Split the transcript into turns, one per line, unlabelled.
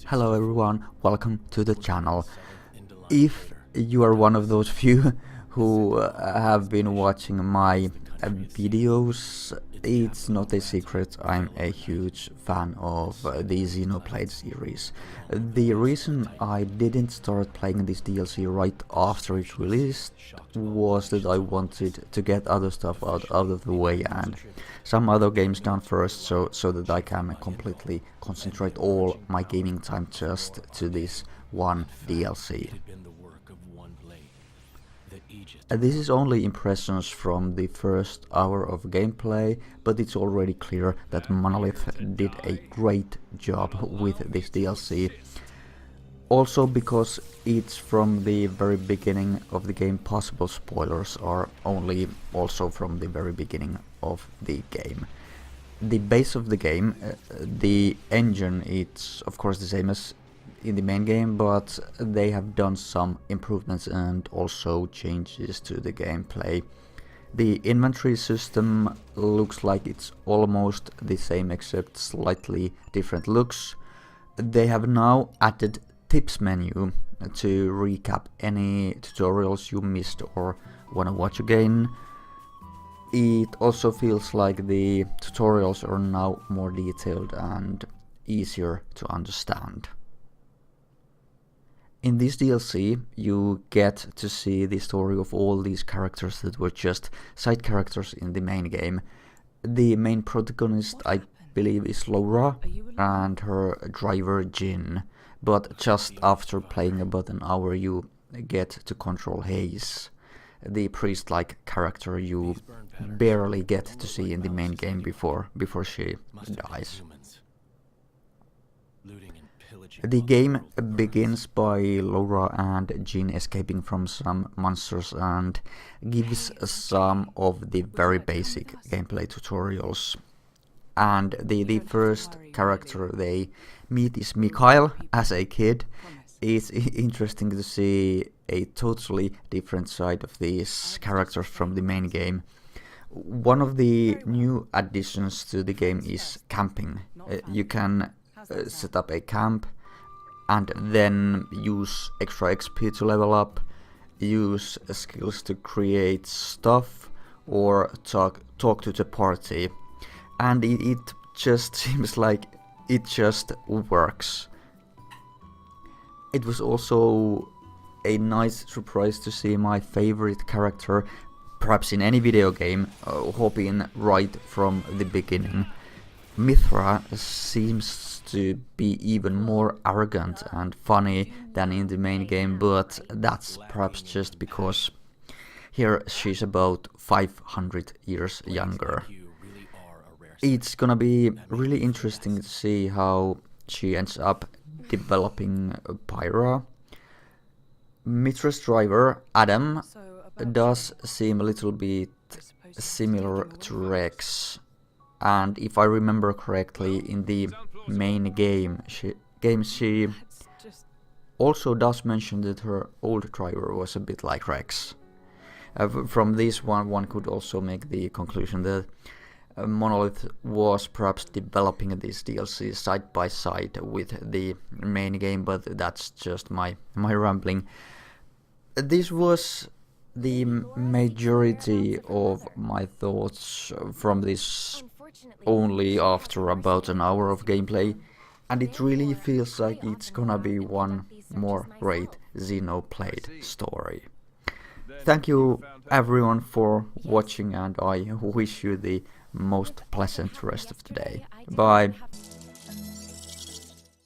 Hello everyone, welcome to the channel. If you are one of those few who have been watching my videos, it's not a secret, I'm a huge fan of the Xenoblade series. The reason I didn't start playing this DLC right after it released was that I wanted to get other stuff out of the way and some other games done first, so that I can completely concentrate all my gaming time just to this one DLC. This is only impressions from the first hour of gameplay, but it's already clear that Monolith did a great job with this DLC. Also because it's from the very beginning of the game, possible spoilers are only also from the very beginning of the game. The base of the game, the engine, it's of course the same as in the main game, but they have done some improvements and also changes to the gameplay. The inventory system looks like it's almost the same except slightly different looks. They have now added tips menu to recap any tutorials you missed or wanna watch again. It also feels like the tutorials are now more detailed and easier to understand. In this DLC, you get to see the story of all these characters that were just side characters in the main game. The main protagonist, I believe, is Laura, and her driver Jin. But just after playing about an hour, you get to control Hayes, the priest-like character you barely get to see in the main game before she dies. The game begins by Laura and Jin escaping from some monsters and gives some of the very basic gameplay tutorials. And the first character they meet is Mikhail as a kid. It's interesting to see a totally different side of these characters from the main game. One of the new additions to the game is camping. You can set up a camp and then use extra XP to level up, use skills to create stuff, or talk to the party. And it just seems like it just works. It was also a nice surprise to see my favorite character, perhaps in any video game, hop in right from the beginning. Mithra seems to be even more arrogant and funny than in the main game, but that's perhaps just because here she's about 500 years younger. It's gonna be really interesting to see how she ends up developing Pyra. Mithra's driver, Adam, does seem a little bit similar to Rex. And if I remember correctly, in the main game, she also does mention that her old driver was a bit like Rex. From this one could also make the conclusion that Monolith was perhaps developing this DLC side by side with the main game, but that's just my rambling. This was the majority of my thoughts from this only after about an hour of gameplay, and it really feels like it's gonna be one more great Xenoblade story. Thank you everyone for watching, and I wish you the most pleasant rest of the day. Bye.